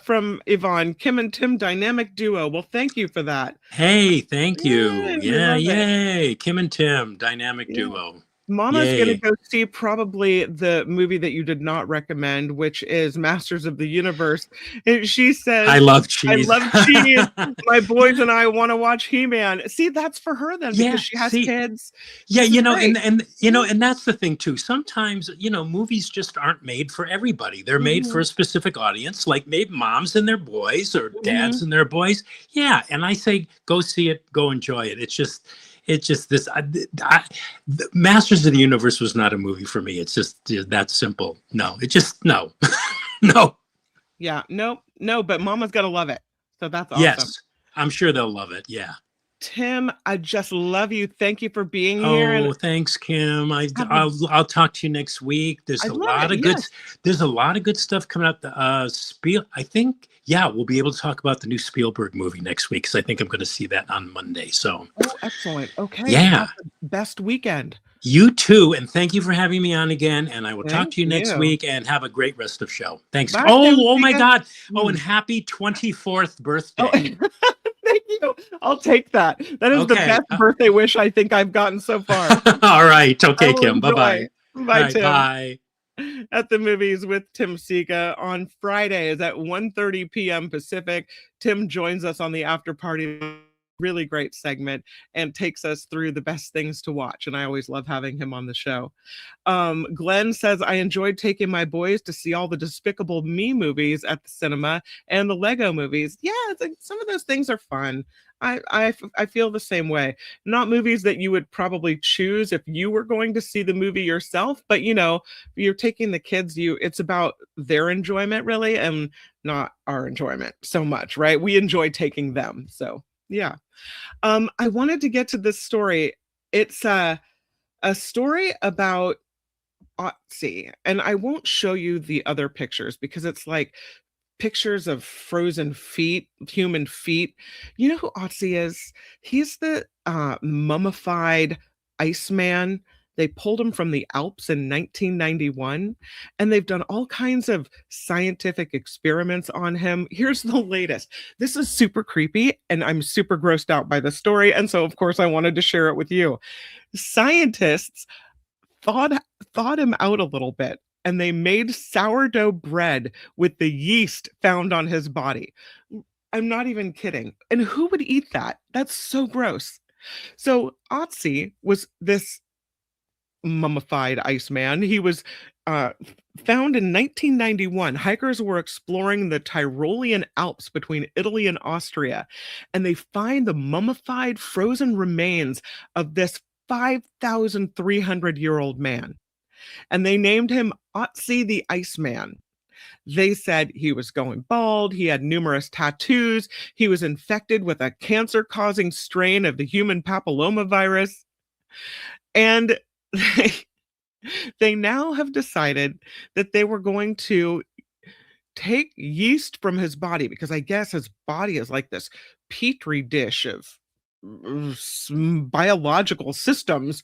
from Yvonne. Kim and Tim, dynamic duo. Well, thank you for that. Hey, thank you. Yeah, yay. Kim and Tim, dynamic duo. Mama's going to go see probably the movie that you did not recommend, which is Masters of the Universe. And she says, I love cheese. I love cheese. My boys and I want to watch He-Man. See, that's for her then, because she has kids. Yeah, and that's the thing too. Sometimes, movies just aren't made for everybody. They're made for a specific audience, like maybe moms and their boys or dads and their boys. Yeah, and I say go see it, go enjoy it. It's just this. Masters of the Universe was not a movie for me. It's just that simple. No, no. Yeah, no. But Mama's gotta love it. So that's awesome. Yes, I'm sure they'll love it. Yeah. Tim, I just love you. Thank you for being here. And Oh, thanks, Kim. have a, I'll talk to you next week. There's I a love lot it. of good Yes. there's a lot of good stuff coming up. The Spiel. I think we'll be able to talk about the new Spielberg movie next week because I think I'm going to see that on Monday. So Oh, excellent. Okay. Well, yeah, have the best weekend. you too, and thank you for having me on again. And I will talk Thank to you next you. week. And have a great rest of show. Thanks. Bye, Tim. Oh my Sika. God. Oh, and Mm. happy 24th Oh, birthday. thank you. I'll take that. That is the Okay. best birthday wish I think I've gotten so far. All right. I Okay, will Kim. Bye enjoy. bye. All Bye, right. Tim. Bye. At the Movies with Tim Sika on Fridays at 1:30 p.m. Pacific. Tim joins us on the after party. Really great segment and takes us through the best things to watch. And I always love having him on the show. Glenn says, I enjoyed taking my boys to see all the Despicable Me movies at the cinema and the Lego movies. Yeah, it's like some of those things are fun. I feel the same way. Not movies that you would probably choose if you were going to see the movie yourself, but you're taking the kids, it's about their enjoyment really, and not our enjoyment so much, right? We enjoy taking them. So yeah. I wanted to get to this story. It's a story about Otzi, and I won't show you the other pictures because it's like pictures of frozen feet, human feet. You know who Otzi is? He's the mummified Iceman. They pulled him from the Alps in 1991, and they've done all kinds of scientific experiments on him. Here's the latest. This is super creepy, and I'm super grossed out by the story, and so of course I wanted to share it with you. Scientists thawed him out a little bit, and they made sourdough bread with the yeast found on his body. I'm not even kidding. And who would eat that? That's so gross. So Otzi was this mummified Iceman. He was found in 1991. Hikers were exploring the Tyrolean Alps between Italy and Austria, and they find the mummified frozen remains of this 5,300-year-old man. And they named him Otzi the Iceman. They said he was going bald, he had numerous tattoos, he was infected with a cancer-causing strain of the human papillomavirus, and they now have decided that they were going to take yeast from his body, because I guess his body is like this petri dish of biological systems.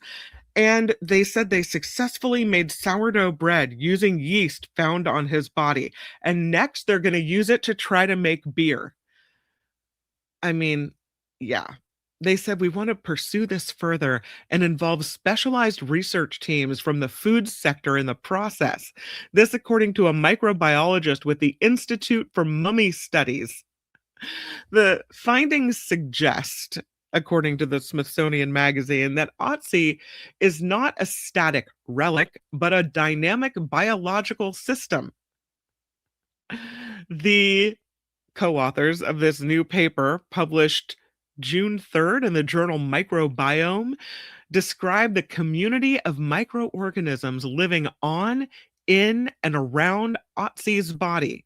And they said they successfully made sourdough bread using yeast found on his body. And next, they're going to use it to try to make beer. I mean, yeah. They said we want to pursue this further and involve specialized research teams from the food sector in the process. This, according to a microbiologist with the Institute for Mummy Studies. The findings suggest, according to the Smithsonian Magazine, that Otzi is not a static relic, but a dynamic biological system. The co-authors of this new paper, published June 3rd in the journal Microbiome, describe the community of microorganisms living on, in, and around Otzi's body.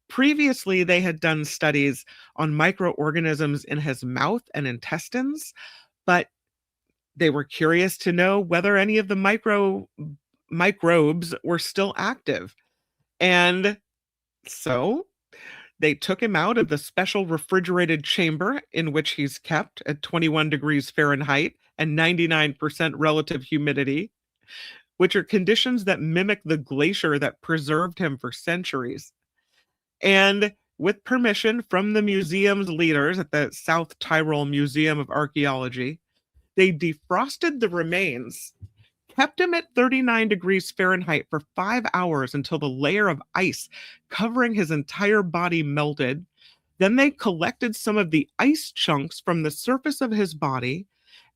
Previously, they had done studies on microorganisms in his mouth and intestines, but they were curious to know whether any of the microbes were still active. And so they took him out of the special refrigerated chamber in which he's kept at 21 degrees Fahrenheit and 99% relative humidity, which are conditions that mimic the glacier that preserved him for centuries. And with permission from the museum's leaders at the South Tyrol Museum of Archaeology, they defrosted the remains, kept him at 39 degrees Fahrenheit for 5 hours until the layer of ice covering his entire body melted. Then they collected some of the ice chunks from the surface of his body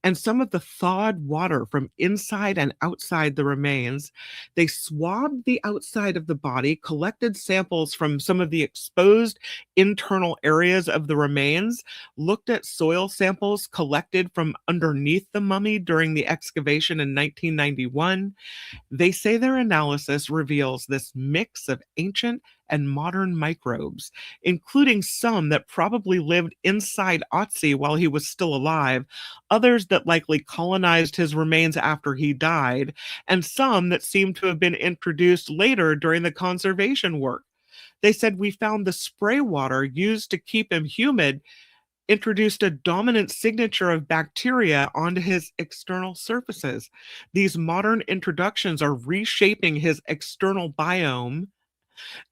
and some of the thawed water from inside and outside the remains. They swabbed the outside of the body, collected samples from some of the exposed internal areas of the remains, looked at soil samples collected from underneath the mummy during the excavation in 1991. They say their analysis reveals this mix of ancient and modern microbes, including some that probably lived inside Otzi while he was still alive, others that likely colonized his remains after he died, and some that seem to have been introduced later during the conservation work. They said we found the spray water used to keep him humid introduced a dominant signature of bacteria onto his external surfaces. These modern introductions are reshaping his external biome,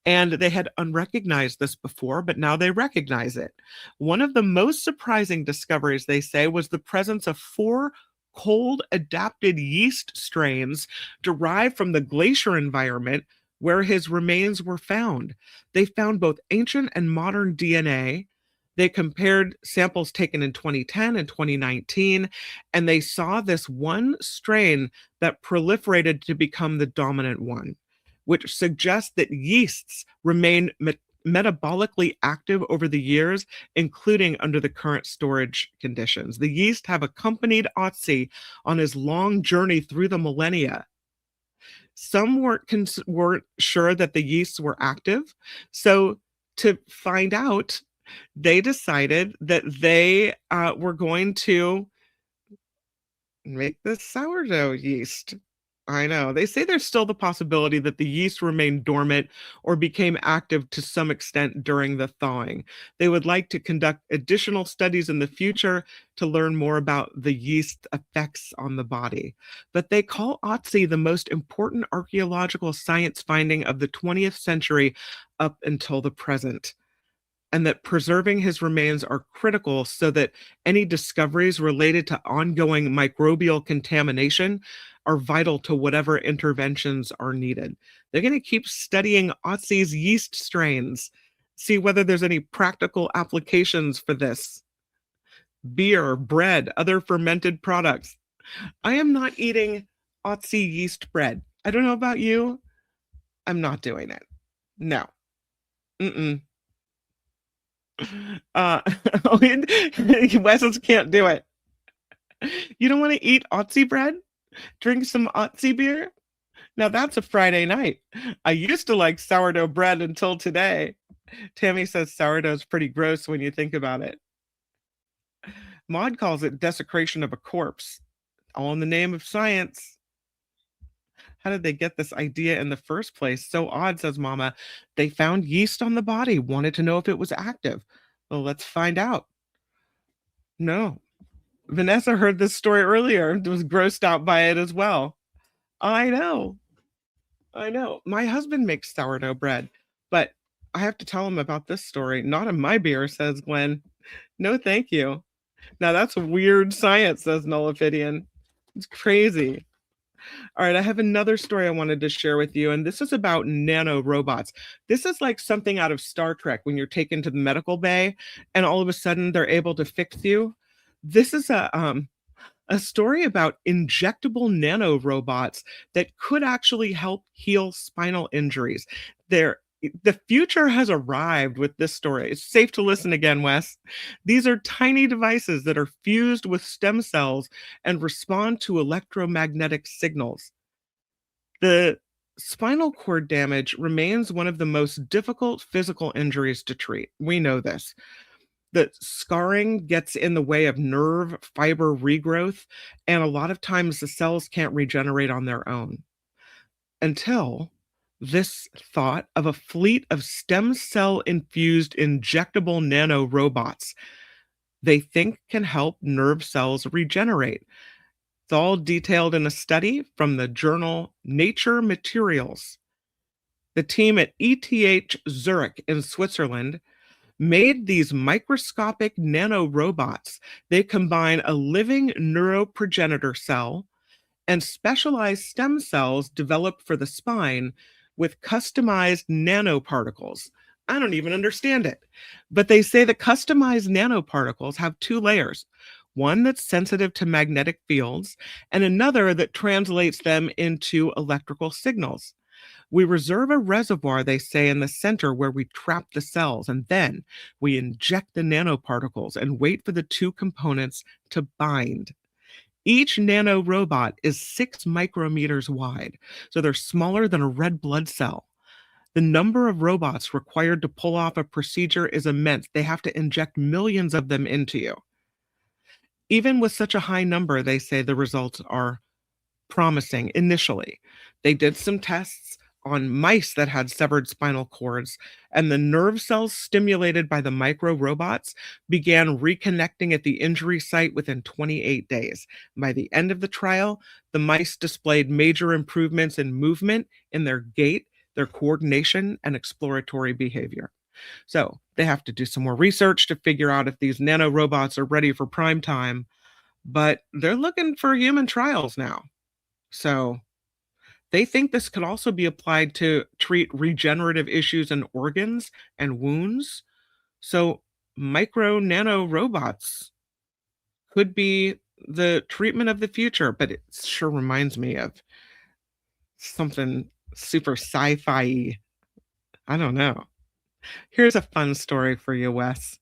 and they had unrecognized this before, but now they recognize it. One of the most surprising discoveries, they say, was the presence of 4 cold adapted yeast strains derived from the glacier environment where his remains were found. They found both ancient and modern DNA. They compared samples taken in 2010 and 2019, and they saw this one strain that proliferated to become the dominant one, which suggests that yeasts remain metabolically active over the years, including under the current storage conditions. The yeast have accompanied Otzi on his long journey through the millennia. Some weren't sure that the yeasts were active, so to find out, they decided that they were going to make the sourdough yeast. I know. They say there's still the possibility that the yeast remained dormant or became active to some extent during the thawing. They would like to conduct additional studies in the future to learn more about the yeast effects on the body. But they call Otzi the most important archaeological science finding of the 20th century up until the present, and that preserving his remains are critical so that any discoveries related to ongoing microbial contamination are vital to whatever interventions are needed. They're going to keep studying Otzi's yeast strains, see whether there's any practical applications for this. Beer, bread, other fermented products. I am not eating Otzi yeast bread. I don't know about you. I'm not doing it. No. Mm-mm. Wesses can't do it. You don't want to eat Otzi bread? Drink some Otzi beer? Now that's a Friday night. I used to like sourdough bread until today. Tammy says sourdough's pretty gross when you think about it. Maud calls it desecration of a corpse, all in the name of science. How did they get this idea in the first place? So odd, says Mama. They found yeast on the body, wanted to know if it was active. Well, let's find out. No. Vanessa heard this story earlier and was grossed out by it as well. I know. My husband makes sourdough bread, but I have to tell him about this story. Not in my beer, says Glenn. No, thank you. Now that's weird science, says Nullifidian. It's crazy. All right, I have another story I wanted to share with you, and this is about nano robots. This is like something out of Star Trek when you're taken to the medical bay and all of a sudden they're able to fix you. This is a story about injectable nano robots that could actually help heal spinal injuries. The future has arrived with this story. It's safe to listen again, Wes. These are tiny devices that are fused with stem cells and respond to electromagnetic signals. The spinal cord damage remains one of the most difficult physical injuries to treat. We know this. The scarring gets in the way of nerve fiber regrowth, and a lot of times the cells can't regenerate on their own. Until this thought of a fleet of stem cell infused injectable nano robots they think can help nerve cells regenerate. It's all detailed in a study from the journal Nature Materials. The team at ETH Zurich in Switzerland made these microscopic nano robots. They combine a living neuroprogenitor cell and specialized stem cells developed for the spine with customized nanoparticles. I don't even understand it. But they say the customized nanoparticles have 2 layers, one that's sensitive to magnetic fields and another that translates them into electrical signals. We reserve a reservoir, they say, in the center where we trap the cells, and then we inject the nanoparticles and wait for the 2 components to bind. Each nano robot is 6 micrometers wide, so they're smaller than a red blood cell. The number of robots required to pull off a procedure is immense. They have to inject millions of them into you. Even with such a high number, they say the results are promising initially. They did some tests on mice that had severed spinal cords, and the nerve cells stimulated by the micro robots began reconnecting at the injury site within 28 days. By the end of the trial, the mice displayed major improvements in movement, in their gait, their coordination, and exploratory behavior. So they have to do some more research to figure out if these nanorobots are ready for prime time, but they're looking for human trials now. So they think this could also be applied to treat regenerative issues in organs and wounds. So micro nano robots could be the treatment of the future, but it sure reminds me of something super sci-fi. I don't know. Here's a fun story for you, Wes.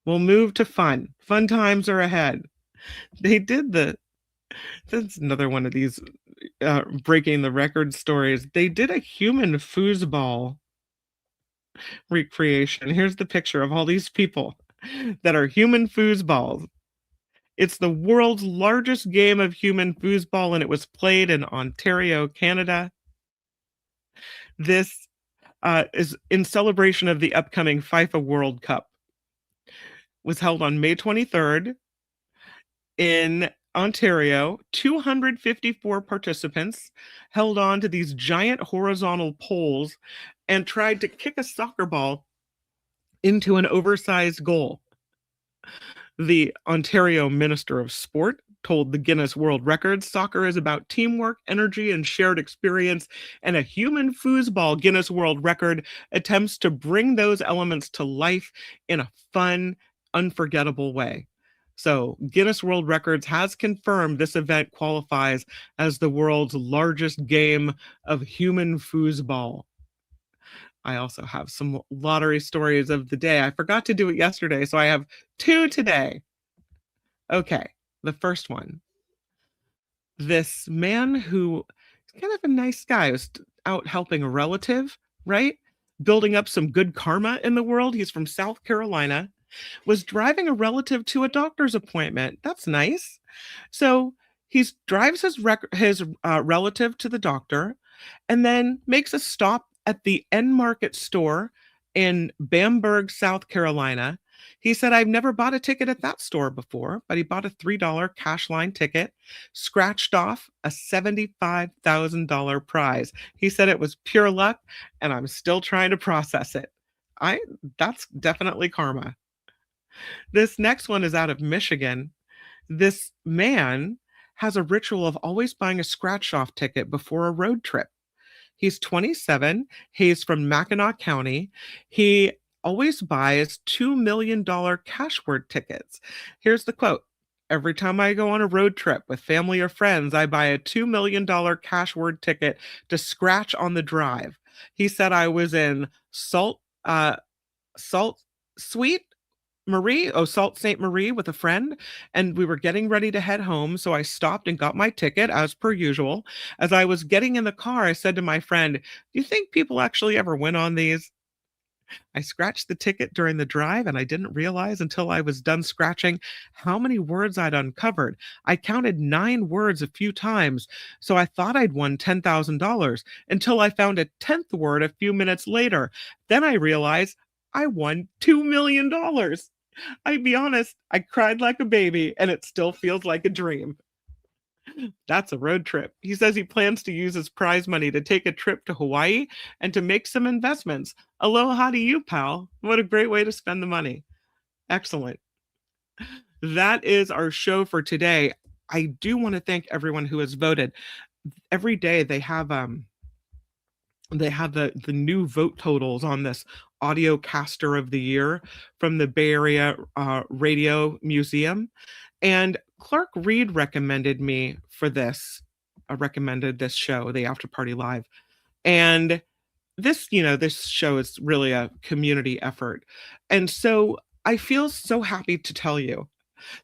We'll move to fun. Fun times are ahead. They did that's another one of these breaking the record stories. They did a human foosball recreation. Here's the picture of all these people that are human foosballs. It's the world's largest game of human foosball, and it was played in Ontario, Canada. This is in celebration of the upcoming FIFA World Cup. It was held on May 23rd in Ontario. 254 participants held on to these giant horizontal poles and tried to kick a soccer ball into an oversized goal. The Ontario Minister of Sport told the Guinness World Records, soccer is about teamwork, energy, and shared experience, and a human foosball Guinness World Record attempts to bring those elements to life in a fun, unforgettable way. So Guinness World Records has confirmed this event qualifies as the world's largest game of human foosball. I also have some lottery stories of the day. I forgot to do it yesterday, so I have two today. Okay, the first one. This man who is kind of a nice guy, was out helping a relative, right? Building up some good karma in the world. He's from South Carolina, was driving a relative to a doctor's appointment. That's nice. So he drives his relative to the doctor and then makes a stop at the End Market store in Bamberg, South Carolina. He said, I've never bought a ticket at that store before, but he bought a $3 cash line ticket, scratched off a $75,000 prize. He said it was pure luck, and I'm still trying to process it. That's definitely karma. This next one is out of Michigan. This man has a ritual of always buying a scratch-off ticket before a road trip. He's 27. He's from Mackinac County. He always buys $2 million cash word tickets. Here's the quote. Every time I go on a road trip with family or friends, I buy a $2 million cash word ticket to scratch on the drive. He said I was in Sault Ste. Marie with a friend, and we were getting ready to head home, so I stopped and got my ticket as per usual. As I was getting in the car, I said to my friend, do you think people actually ever win on these? I scratched the ticket during the drive, and I didn't realize until I was done scratching how many words I'd uncovered. I counted 9 words a few times, so I thought I'd won $10,000 until I found a 10th word a few minutes later. Then I realized I won $2 million. I'd be honest, I cried like a baby, and it still feels like a dream. That's a road trip. He says he plans to use his prize money to take a trip to Hawaii and to make some investments. Aloha to you, pal. What a great way to spend the money. Excellent. That is our show for today. I do want to thank everyone who has voted. Every day they have the new vote totals on this Audio Caster of the Year from the Bay Area Radio Museum. And Clark Reed recommended me for this. Recommended this show, the After Party Live. And this show is really a community effort. And so I feel so happy to tell you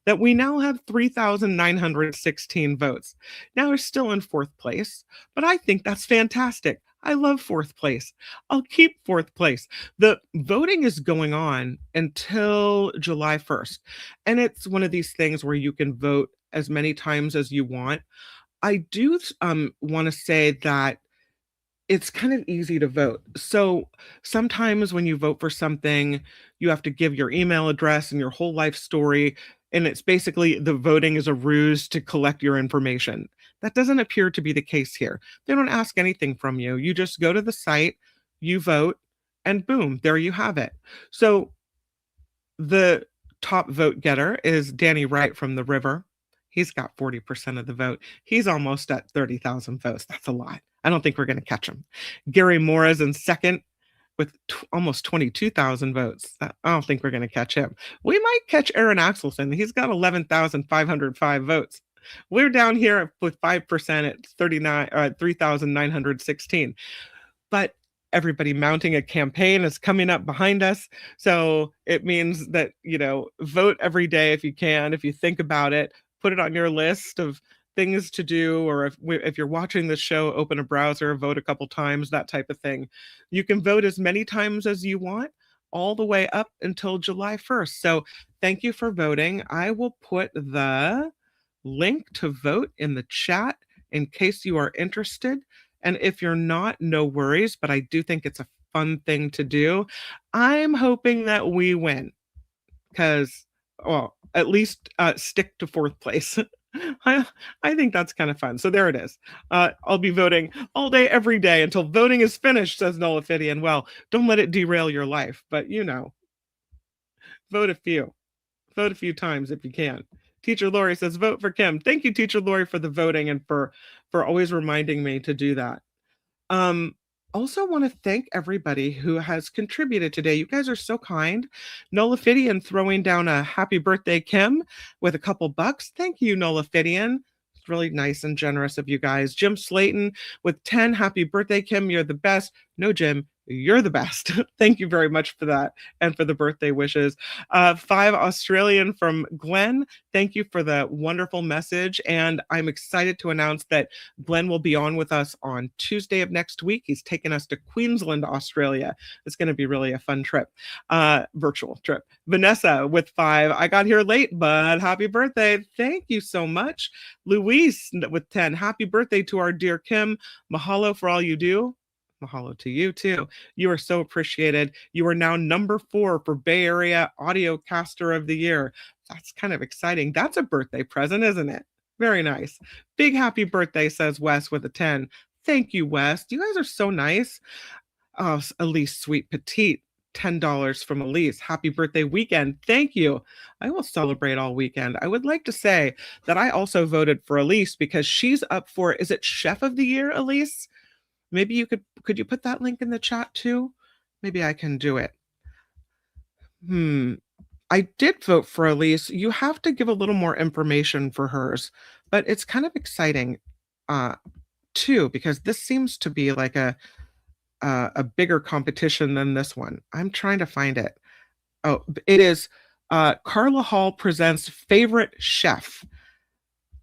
that we now have 3,916 votes. Now we're still in 4th place, but I think that's fantastic. I love fourth place. I'll keep fourth place. The voting is going on until July 1st. And it's one of these things where you can vote as many times as you want. I do want to say that it's kind of easy to vote. So sometimes when you vote for something, you have to give your email address and your whole life story. And it's basically the voting is a ruse to collect your information. That doesn't appear to be the case here. They don't ask anything from you. You just go to the site, you vote, and boom, there you have it. So the top vote getter is Danny Wright from The River. He's got 40% of the vote. He's almost at 30,000 votes. That's a lot. I don't think we're going to catch him. Gary Moore is in second with almost 22,000 votes. I don't think we're going to catch him. We might catch Aaron Axelson. He's got 11,505 votes. We're down here with 5% at 3,916. But everybody mounting a campaign is coming up behind us. So it means that, vote every day if you can, if you think about it, put it on your list of things to do, or if you're watching this show, open a browser, vote a couple times, that type of thing. You can vote as many times as you want, all the way up until July 1st. So thank you for voting. I will put the link to vote in the chat in case you are interested. And if you're not, no worries, but I do think it's a fun thing to do. I'm hoping that we win because, well, at least stick to fourth place. I think that's kind of fun. So there it is. I'll be voting all day, every day until voting is finished, says Nolafidian. Well, don't let it derail your life, but vote a few. Vote a few times if you can. Teacher Lori says, vote for Kim. Thank you, Teacher Lori, for the voting and for always reminding me to do that. Also want to thank everybody who has contributed today. You guys are so kind. Nolafidian throwing down a happy birthday, Kim, with a couple bucks. Thank you, Nolafidian. It's really nice and generous of you guys. Jim Slayton with 10. Happy birthday, Kim. You're the best. No, Jim, you're the best. Thank you very much for that and for the birthday wishes. 5 Australian from Glenn. Thank you for the wonderful message. And I'm excited to announce that Glenn will be on with us on Tuesday of next week. He's taking us to Queensland, Australia. It's going to be really a fun trip, virtual trip. Vanessa with 5. I got here late, but happy birthday. Thank you so much. Luis with 10. Happy birthday to our dear Kim. Mahalo for all you do. Mahalo to you too. You are so appreciated. You are now number 4 for Bay Area Audiocaster of the Year. That's kind of exciting. That's a birthday present, isn't it? Very nice. Big happy birthday, says Wes with a 10. Thank you, Wes. You guys are so nice. Oh, Elise Sweet Petite. $10 from Elise. Happy birthday weekend. Thank you. I will celebrate all weekend. I would like to say that I also voted for Elise because she's up for, is it Chef of the Year, Elise? Maybe you could you put that link in the chat too? Maybe I can do it. I did vote for Elise. You have to give a little more information for hers, but it's kind of exciting too, because this seems to be like a bigger competition than this one. I'm trying to find it. Oh, it is Carla Hall presents favorite chef.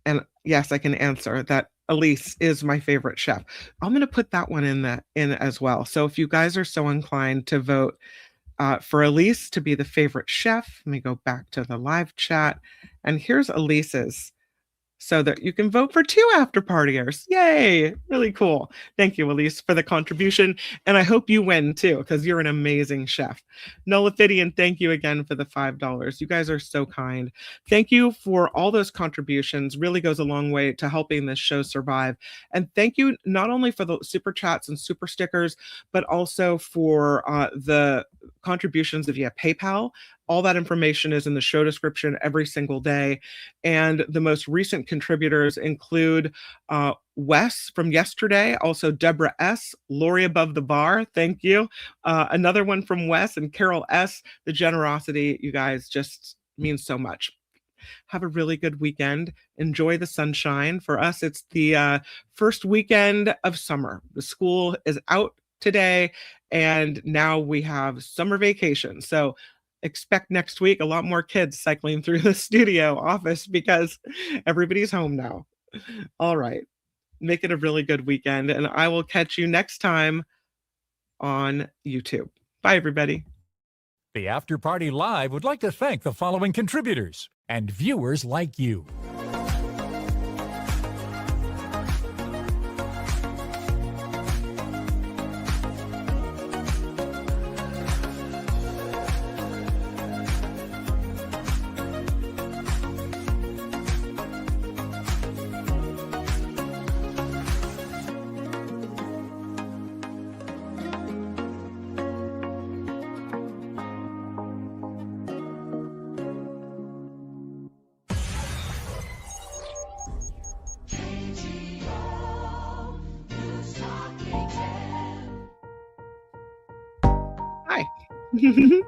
And yes, I can answer that. Elise is my favorite chef. I'm going to put that one in as well. So if you guys are so inclined to vote for Elise to be the favorite chef, let me go back to the live chat. And here's Elise's, so that you can vote for 2 after partiers. Yay! Really cool. Thank you, Elise, for the contribution. And I hope you win too, because you're an amazing chef. Nolafidian, thank you again for the $5. You guys are so kind. Thank you for all those contributions. Really goes a long way to helping this show survive. And thank you not only for the super chats and super stickers, but also for the contributions via PayPal. All that information is in the show description every single day. And the most recent contributors include Wes from yesterday, also Deborah S., Lori Above the Bar, thank you. Another one from Wes and Carol S. The generosity, you guys, just means so much. Have a really good weekend. Enjoy the sunshine. For us, it's the first weekend of summer. The school is out today, and now we have summer vacation. So expect next week a lot more kids cycling through the studio office because everybody's home now. All right. Make it a really good weekend, and I will catch you next time on YouTube. Bye, everybody. The After Party Live would like to thank the following contributors and viewers like you. Hi.